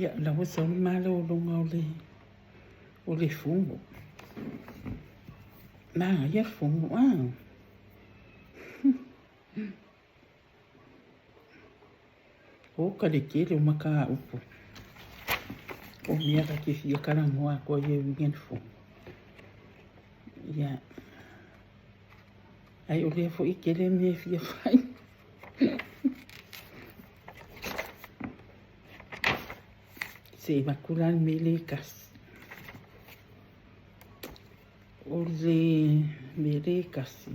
Ia la wasa ni malo longa o le fungo. Na ia fungo o ka le kele o maka upo. O mia ka ke fia kara moa ko ye wingen fungo. Ia ai o le fo I kele me fia fai. Se makulan mele kas. O le mele kasi.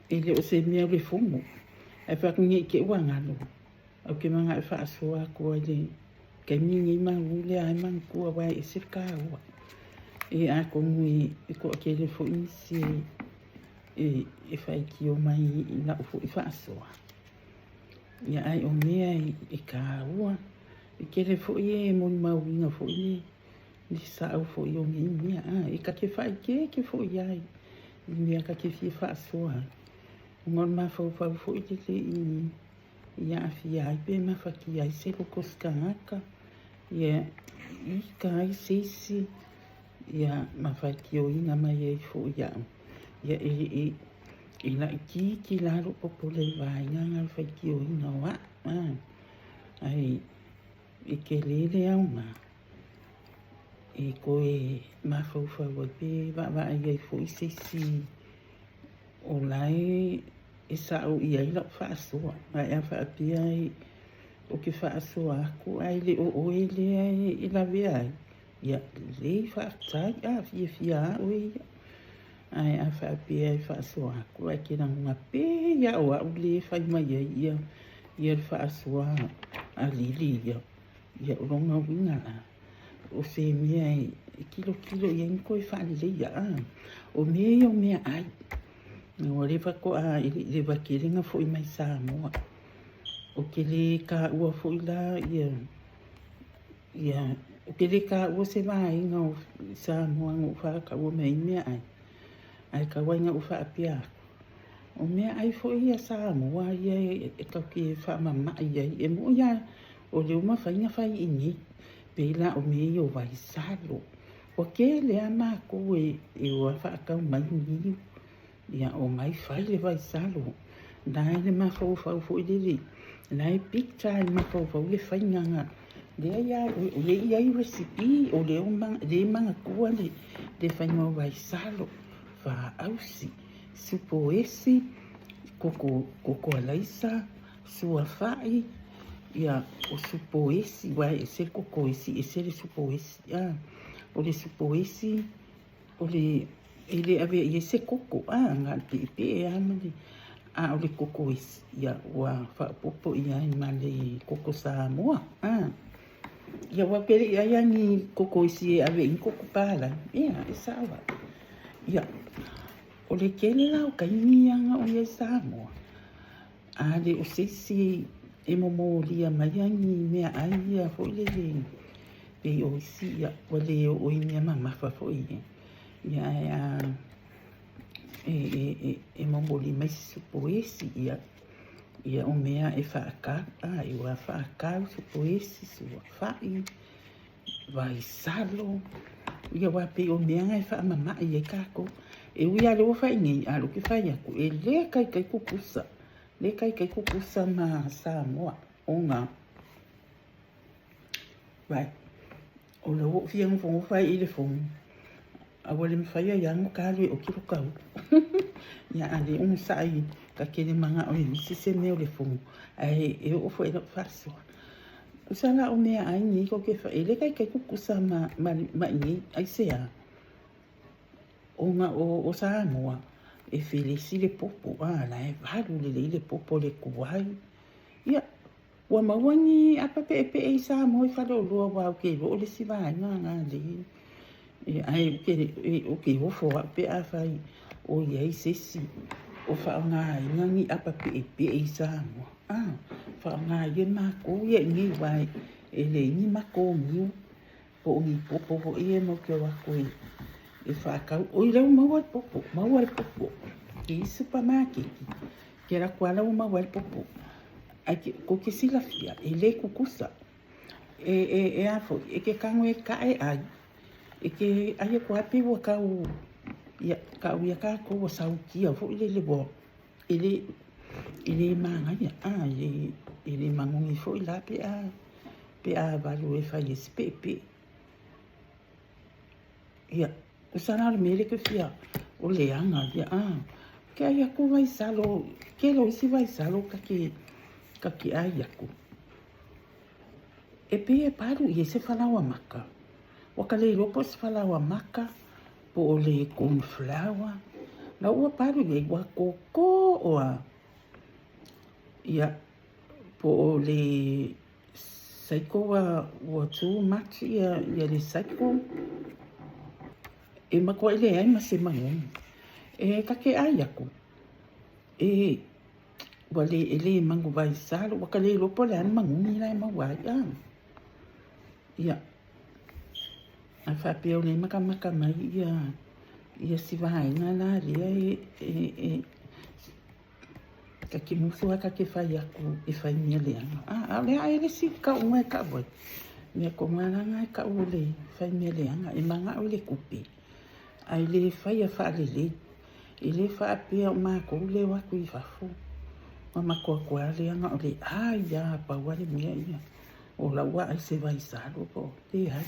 Ele o se mea le fungo. Ai whakungi ke uangalo. Au ke manga e whaasua kua le. Kai mingi ule ai mang kua wai e sirka ua. E a kongi e kua ke le fo isi e whai ki o mai I na ufo I whaasua. Ia ai o mea I ka ua. I ke le fo I e moni mauinga fo I ni sa au fo I o ngi mea. E ka ke whai ke fo I ai. I mea ka ke fia whaasua. Ngon ma fo I te le I a fia ai pe ma whaki ai se loko skangaka. Ia I ka ai seisi. Ia ma whaki o inga mai e fo I au. Ia I la ki la ro popole vai nga whaki o inga wa. Ai I ke lele au ma. E koe ma fo wa pe va ai fo I seisi. O lai e sa o I ai la whaasua. Ai a whaapia o ke whaasua aku ai le o ele ai I la vea ai. Ia le whaatai fia o ia. Ai a whaapia ai whaasua aku ai ke rangunga pe ia o au le whai mai ia. Ia whaasua a lili ia. Ia o ronga winga a. O se mea kilo ia nko I whaale ia. O mea ai. O le wako a le wakiringa fo I mai Samoa. O ke le ka ua fo I la ia. O ke le ka ua se vai inga o Samoa o whaka ua mei mea ai. Ai ka wainga o whaapia. O mea ai fo I a Samoa ia e kau ke whaamama ia. E mo ia o le uma whainga whai ingi. Pe la o mei o vai salo. O ke le ama ko e ua whaakau mai niu. Ia o mai whai le vai salo. Nai le mawhau fo I le. Nai big time mawhau le whainganga. Le ia o le ia I recipe o le manga kua le whainga vai salo. Wha ausi. Supo esi. Koko alaisa. Sua whai. Ia o supo esi. Wai e se koko esi. E se le supo esi. O le supo esi. O le ele ave ia se koko nga pe amali o le koko ia wa fa popo ia ma le koko Samoa ia wa pele ia ni koko isi ave in koko pala ia sawa ia o le kele la o kaini anga o ia Samoa le o sisi e momo lia mai ani mea ai ia fo le pe o isi ia o le o ia mama fa fo ia ia e mamboli mai supo esi ia o mea e whaaka i wa whaaka supo esi sua whai vai salo ia wa pe o mea e whaamama i e kako e uia le o whai ngai alo ke whai aku e le kai kukusa ma Samoa o ngā vai o le o fiang fongo whai I le fongo awale mfaya yangu kale o kilo kau ya ale sai ka kele manga o ni se me o le fongo ai e o foi faso usala o mea ai ni ko ke fa ele kai kukusa ma ni ai se a o nga o Samoa e felisi le popo la e valu le popo le kuai ya wa mawani apa pe Samoa fa do lo wa ke o le siva nga le ai o ke hofo pe a fai o iei sesi o whaonga ngangi apa pe Samoa whaonga ie mako ie ngi wai e le ni mako miu po ngi popo ie mo ke wako e whakau o I lau mawal popo ki supermarket ke ra kuala o mawal popo ai ko ke sila fia e le kukusa e afo e ke kango e ka e ai e ke ai ko api wa ka u ya ka u ya ka ko sa u ki fo le bo ile manga ya ile mangungi fo ila pe a valu e fa yes pe ya usana mele ke fia o le anga ya ke ai ko vai salo ke lo si vai salo ka ki ai aku e pe e paru i se falawa maka wa ka le lopo se falawa maka po o le cornflower na ua paru i wa koko oa ia po o le saiko wa tu mati ia le saiko e mako ele ai ma se mangu e ka ke ai aku e wale ele mangu vai salo wa ka le lopo le an mangu ni lai ma wa ia a fa pe o le maka mai ia si vai ngala ria ka ki musu ka ke fai aku e fai mia le le ai le si ka unga ka bo me ko ngana nga ka o le fai mia le e manga o le kupi ai le fai a fa le ile fa pe o ma ko le wa ku i fa fu ma ko le anga o le ya pa wa le mia ia o la wa ai se vai salo po te ai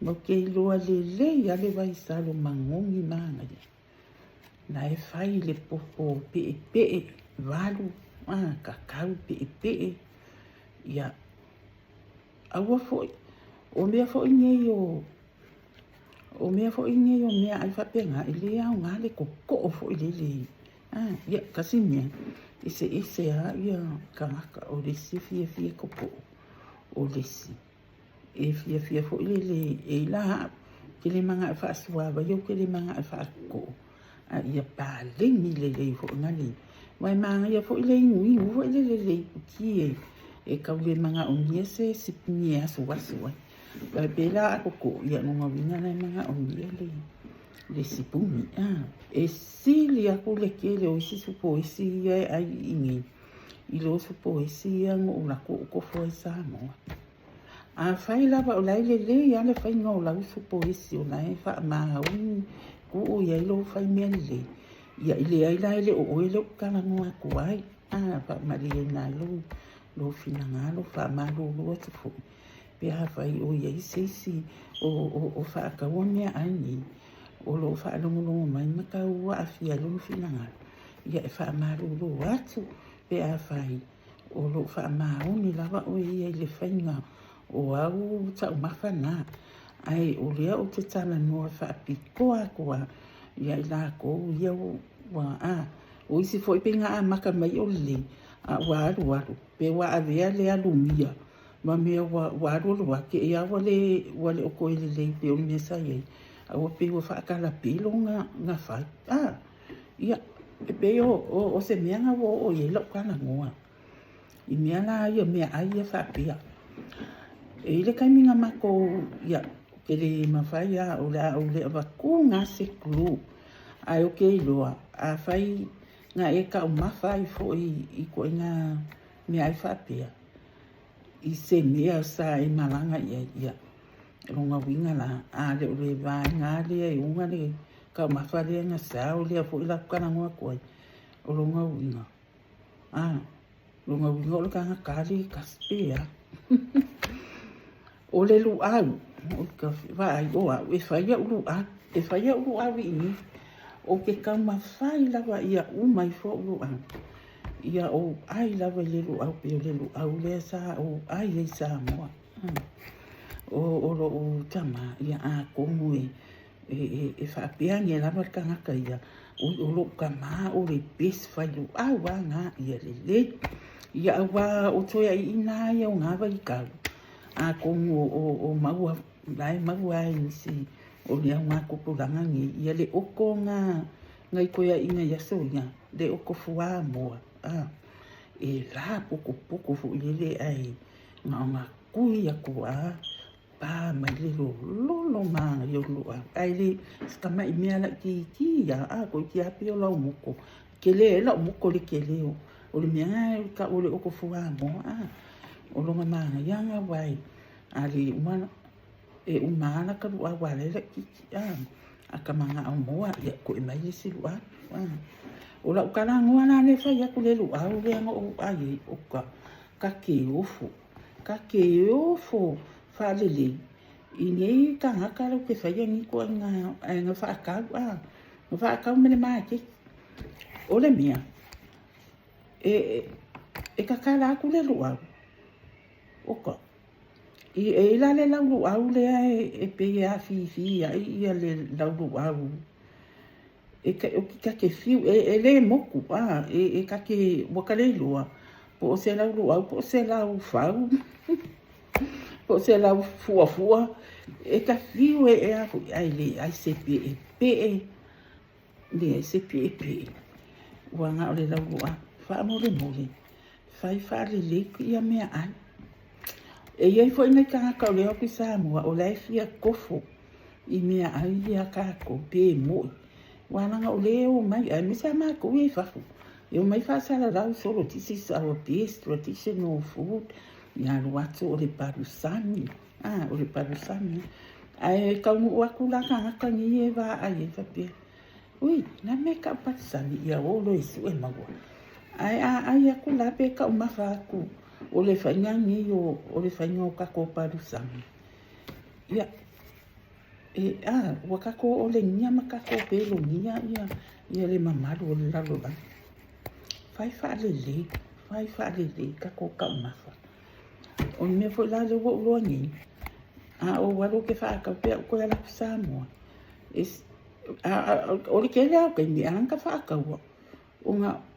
mo ke lo le ya le vai salo mangongi manga na e fai le popo pe valu kakau pe ia aua foi o mea foi nei o mea foi nei o mea ai fapenga ile au ngale ko foi le ia kasi mea ise ia kamaka o le fie kopo o le si e fie foi le e la ke le manga fa suava yo ke le manga fa ko ia pa le fo ngale wai manga ia fo ile ngui fo ile ki e ka le manga o nie se sipni aso waso wai bela ko ia no ngawina na manga o nie le sipuni e silia ko le ke le o si supo si ai ingi i lo supo si ngo la ko fo sa mo a fai lava o lai le ia le fai ngo la supo si o lai fa ma o ia lo fai mea le ia ile ai lai le o ele kana ngoa kuai pa maria na lo fina ngalo fa ma lo tu fu pe ha fai o ia si o fa ka wonia ani o lo fa lo mai maka wa afia lo fina ngalo ia fa ma lo atu pe ha fai o lo fa ma oni lava o ia le fai nga o au ta mafana ai o le o te tala no fa pikoa koa ia la ko ia wa o isi foi penga maka mai o le wa pe wa avea le alumia ma me wa wa ke ia wale o ko le pe o me sa ye o pe o fa kala pilo nga fa ia pe o se me nga o ye lo kana ngoa i me la ia me ai fa pia e le kai minga mako ia ke le mawhaia o le avaku ngā se kuru. Ai o ke iloa, a whai ngā e ka o mawhai fo i koe ngā mea ai whapea. I se mea sa i malanga ia ronga winga la, a le o le vai ngā lea i unga le ka o mawhai lea ngā sao lea fo i la kukana ngoa koe o ronga winga. Ronga winga o le ka ngā kāri kaspea. O le lu au. O ka vai o a e faia ulu au i o ke ka mawhai lava ia umai fo ulu au ia o ai lava le lu au pe o le lu au le sa o ai le sa moa o lo o tama ia a komu e whaapeangi e lava ka ngaka ia o lo ka maa o le pes fai lu au a ngā ia le ia awa o toia i ina ia o ngā vai kau a komu o maua lai maua si o le ngā kupuranga ngi ia le oko ngai koia inga yaso ia le oko fua moa e la puku fu ile ai ngā kui aku pa mai le lo ma yo lo ai le skama i mea la ki ya ko ki api o la muko ke le la muko le ke le o le mea ka o le oko fua mo o longa manga yanga wai ali umana e umana ka lu wale le ki a ka manga au moa ia ko e mai si lu o la ukana ngua na ne fa ia ku le lu au le ngo ai o ka ke ofo fa le i nei ka haka lo ke fa ia ni ko nga fa ka mene mai ke o le mia e ka kala ku le lu au o ka e la le lau au le e pe ia fi ia le lau au e ka ke fiu e le moku e ka ke wakale lua po se lau au po se lau fau po se lau fua e ka fiu e ai le ai se pe le se pe wanga o le lau fa mo le fai le ia mea ai e iai foi nei ka leo ki Samoa o lai fia kofo i mea ai ia ka ko pe mo wana o leo mai ai misa ma ko e fafu eu mai fa sala rau solo tisi sa o pes traditional food ya lo ato o le parusani o le parusani ai ka mu wa kula ka ni e va ai fa pe ui na me ka parusani ia o lo isu e mago ai kula pe ka uma fa ku o le whaingangi o le whainga o kako parusanga. Ia, wakako o le ngia makako pelo ngia, ia le mamaru o le lalo la. Fai whaalele, kako ka umafa. O me fo la le wo loa ngi. O walo ke whaakau pia ko ala Samoa. O le kele au kai mi anka whaakau.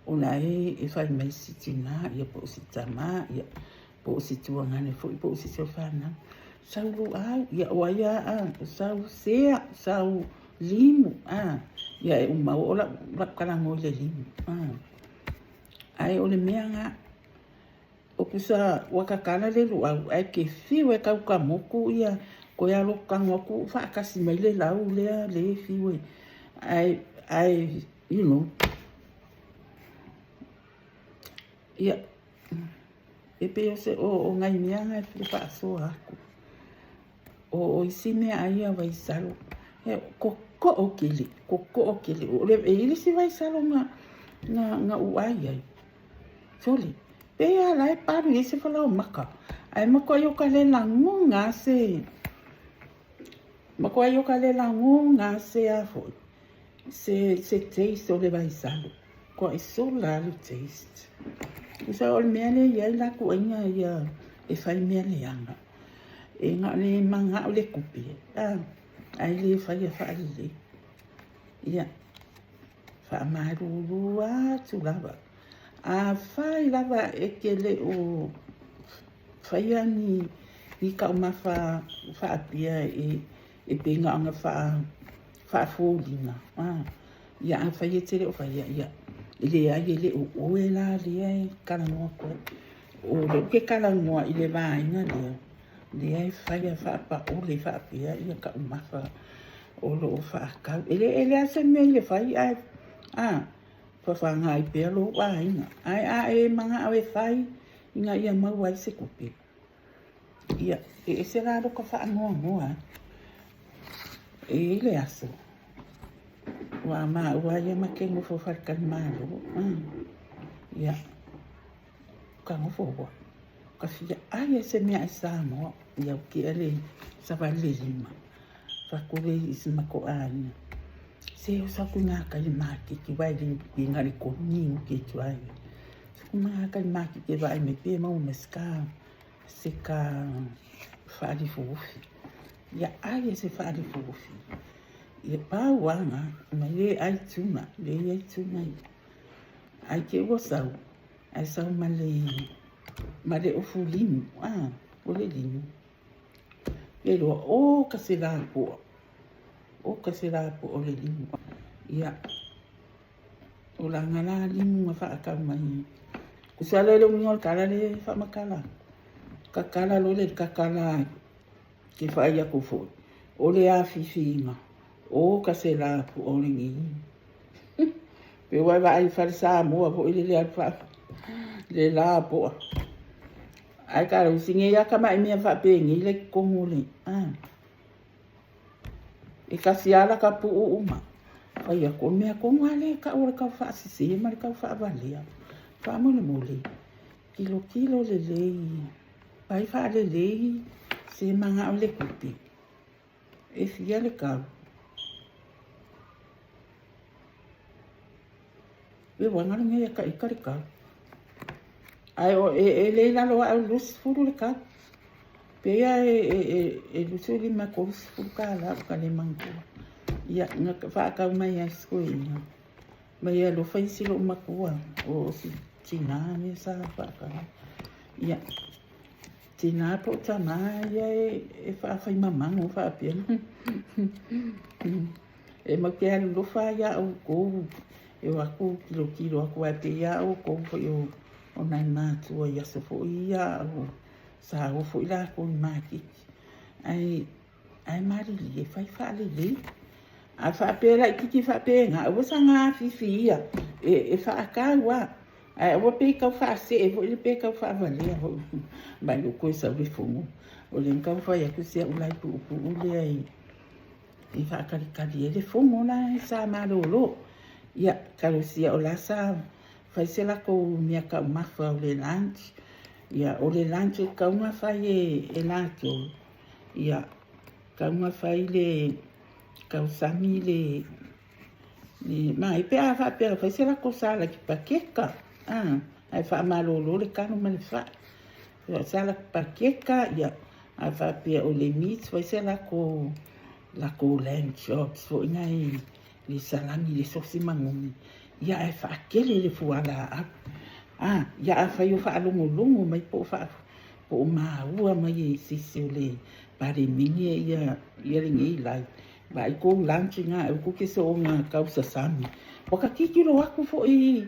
O na e whai mai sitina, ia po sitama, ia po situangane fo po sitofana. Sau lu au, ia oia sau sea, sau limu, ia e umau o la kalango le limu. Ai o le mea nga, o kusa wakakana le lu au, ai ke fiwe kau ka moku ia, ko ia lo kangoku, whaakasi mai le lau lea le fiwe. Ai, you know, ia, e pe o se o ngai mea ngai whiwha aso aku. O isi mea aia vai salo. Ko o kili. O le e ili si vai salo nga uai ai. Soli. Pe a lai paru isi whala o maka. Ai mako ai o ka le langu ngā se. Mako ai o ka le langu ngā se a foi. Se taste o le vai salo. Ko e so lalu taste. Usa o le mea le iai la ku inga ia e whai mea le anga. E ngā le manga o le kupi. Ai le whai a whai le. Ia. Wha maruru atu lava. A whai lava e ke le o whai ani i ka uma wha apia e penga anga wha fōlina. Ia a whai e tere o whai ia. Ile ai le o oe la le ai kalangoa koe. O le uke kalangoa i le vāinga lea. Le ai whai a whaapa o le whaapea ia ka umafa o lo o whaakau. Ele ase me le whai ai. Whawhanga i pea lo vāinga. Ai e manga au e whai inga ia mau ai se kupe. Ia, e se raro ka whaangoa ngoa. E le aso. Wa ma wa ia ma ke mo fo far kan malo ia ka mo fo wa ka fia ai se mi ai sa mo ia ki ele sa va le lima fa ko le is ma ko ai se o sa ku na ka le ma ki vai le pinga le ko ni ki tu ai ku ma ka le ma ki vai me pe mo meska se ka fa di fo ia ai se fa di fo ia pā wanga, ma le ai tuna, ai ke ua sau, ai sau ma le ofu limu, o le limu. Pe loa, o ka se la po o le limu. Ia, o la ngala limu ma whaakau mai. Kusala le ungo kala le whamakala. Kakala lo le kakala ke whaia ko fo. O le a fifinga. O ka se la pu o ringi. Pe wai vai far sa mo po ile le alfa. le la po ai ka usinge ya ka mai me fa pe ngi le kongole e ka siala ka pu uma ai ko me ko ngale ka ora ka fa si ma ka fa valia fa mo le mole kilo le le ai fa le le se manga o le kupi e fia le ka e wanga nge ka ka ai o le la lo au lus furu le ka pe ya lusu li ma ko furu ka la ka le mango ya nga fa ka mai ya skoina mai ya lo fa si lo ma ko o si tina ne sa fa ka ya tina po ta mai ya e fa mama no fa pe e ma ke lo fa ya o ko e wa ko kilo ko te ya o ko yo o nai mātua ia se fo ia o sa o fo ila ko maki ai mari li e fai fa le a fa pera ki fa pe nga o sa nga fi ia e fa ka wa ai o pe ka fa se e fo le pe ka fa va le o ba lo ko sa vi fo o le ka fa ya ku se o lai pu le ai e fa ka e le fo mo na sa ma lo ia ka lo sia o la sa fai se la ko mia ka mafa o le lunch ia o le lunch ka uma fai e lato ia ka uma fai le ka usami le mai pe a fa pe fai se la ko sala ki pakeka ai fa malo le ka no me fa sala pakeka ia a fa pe o le meat fai se la ko lamb chops fo ngai le salami le sosi mangoni ia e fa kele le fuala ia a fa yo fa longo mai po fa po ma ua mai si le pare mini ia ringi lai vai ko lunch nga ko ke so nga causa sami o ka ki lo aku fo i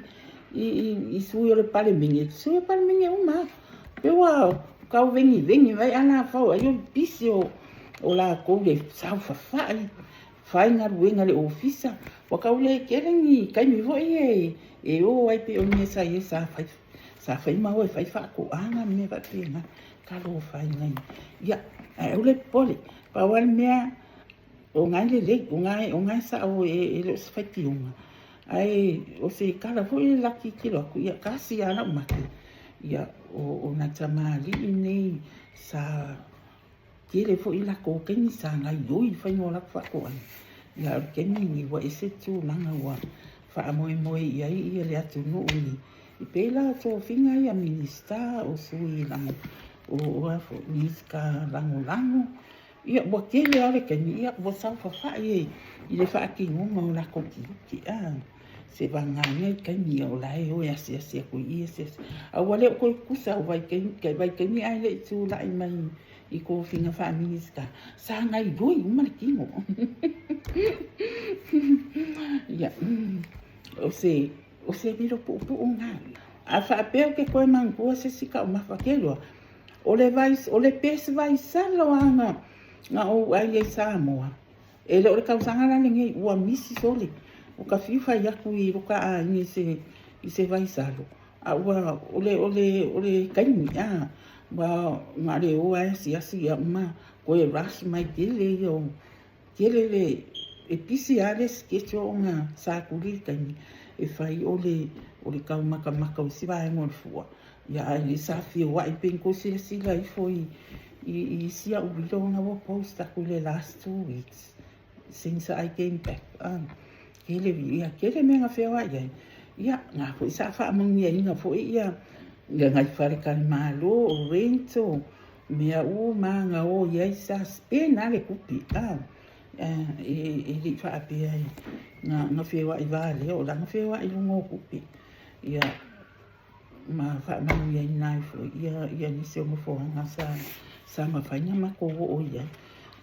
sui le pare mini uma pe wa ka vengi vai ana fa yo pisio o la ko le sa fa fai nga ruenga le ofisa wa ka ule kerengi kai mi vo e o ai pe o ni sa fai ma o fai fa ko anga me va pena ka lo fai ngai ya ule pole pa wal mea o ngai le o ngai sa o le fai tiunga ai o se kala fo la ki lo ku ya kasi ana ma ya o na tamali ni sa kile fo ila ko ke ni sa ngai yoi fai no la fa ko ya ke ni wa ese tu langa wa fa mo ia le atu no ni i pela so finga ia minista o sui langa o fo ni ska lango ia bo ke le ale ke ni ia bo sa fa i le fa ki no mo la ko ki se vanga ni ke ni o la o ya se ko i se a wale ko kusa vai ke ni ai le tu la i mai i ko finga fa minista sa ngai doi uma ki mo ya o se viro pu nga a fa pe ke ko mango se sika ma fa kelo o le pes vai salo anga nga o ai sa mo ele o ka usanga la ngi o misi sole o ka fifa ya ku i ro ka ni se vai salo a ole kaini ba ngare o si ma ko e ras mai dele le epiciales que chonga sa kulika ni e fai ole ka maka o si vai ngol fu ya ni sa fi wa i pen ko si la i foi i si a ubilo wo posta ko le last 2 weeks since I came back kele me nga fe wa ya nga ko sa fa mo ni nga fo ya ngai fare kan malo o rento mea o manga o ia sa spena le kupi e fa pe ai nga fe wa i vale o la nga fe wa i ngo kupi ia ma fa ma ia nai fo ia ni se mo fo nga sa ma fa nya ma ko o ia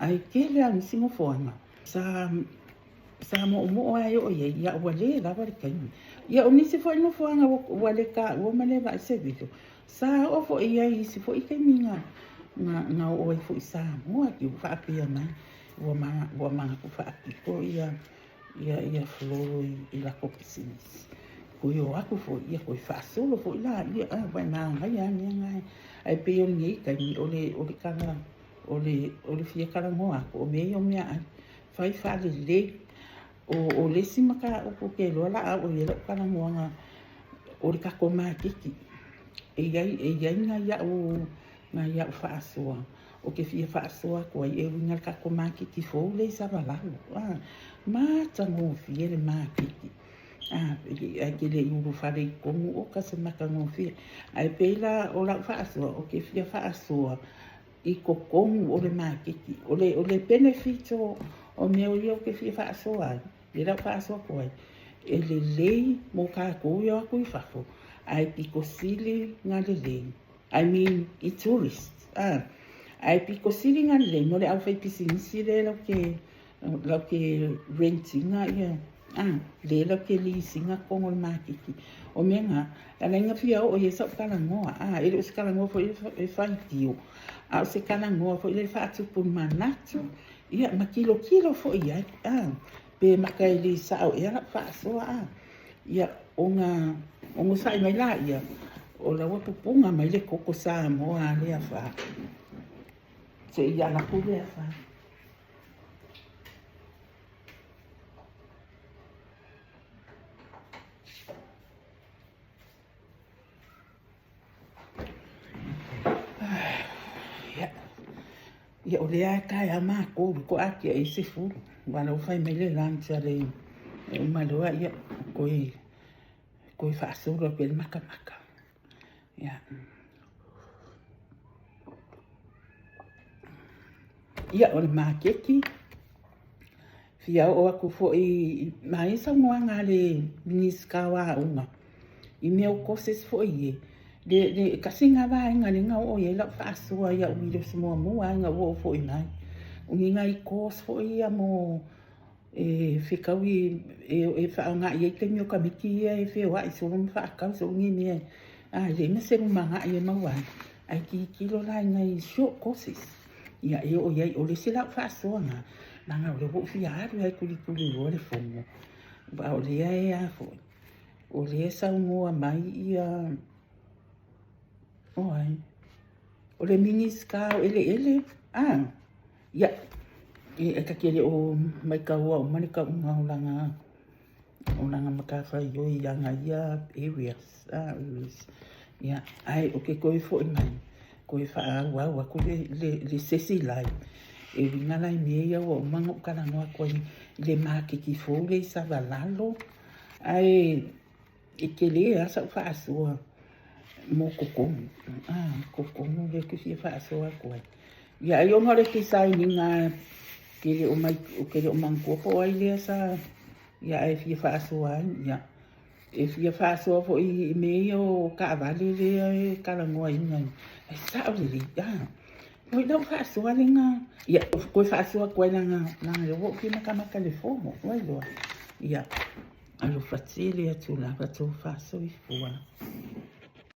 ai ke le an singo fo nga sa mo ai o ia wale la vale kan ia o nisi fo no fo nga wale ka o mane va se vito sa o fo ia i si fo i ke minga nga o fo sa mo ki fa pe na o ma ko fa ko ia flo i la ko pisins ko yo aku fo ia ko fa solo fo la ia vai na ngai ani ngai ai pe o ni ka ni o le kala o le fia kala mo ako o me yo me ai fai fa le o le simaka o ko ke lo la o le kala mo nga o le ka ko ma kiki e ia nga ya o fa so o ke fia fa so ko e nga ka ko ma kiki fo le sa va la ma tango fia le ma kiki ai ke le uru fare komu o ka se maka ngofi ai pela o la fa so o ke fia fa so i ko komu o le makiki o le benefito o me o yo ke fia fa so ai le la fa so ko ai e le lei mo ka ko yo ku fa fo ai piko sili nga le lei I mean i tourist ai piko sili nga le mo le au fai pisini sile lo ke renting ia le la ke li singa kongo makiki o menga ala nga fia o ye sa kala ngoa e le skala ngoa fo e fai tio se kala ngoa fo le fa atu pun manatu ia makilo fo ia pe makai li sa o ia fa so ia onga sai mai la ia o la wa pupunga mai le koko sa mo le fa se ia la ku le fa ia o le a kai a mako ko aki e se fu wala o fai mele lancha le e maloa ia ko fa solo pe maka ia o le makeki fia o aku fo i mai sa moanga le miniskawa uma i me o koses fo i de kasinga va nga le nga o ye la fa so ia o le mo nga o fo i nai o nga i kos fo i mo fikawi fa nga ye te mi o kamiki e fe wa i so mo fa ka so ni me le me se mo nga ye ma wa ai ki lo la nga i sho koses ia o ye o le sila fa so nga nga o le wo fi a ai kuli o le fomo ba o le ai fo o le sa mo mai ia oi o le miniska ele ia e ka kele o mai ka o mani ka nga o langa maka fa yo ia nga ia areas ia ai o ke ko fo mai ko fa wa ko le sesi lai e vinga lai me ia o mango kala no ko le makiki fo le sa valalo ai e ke le asa fa so mo kokomu le ke fa so ko ia yo ngore ki sai ninga ke o mai o ke o mango ko ai le sa ia e fa so ia e fa so fo i me o ka vale le kala no ai ngai sa o le Oi não faço a linha. Ia ko faço a coisa na eu vou que na cama que le fomo, oi lo. Ia. Allo facile a tu la, tu faço e fora.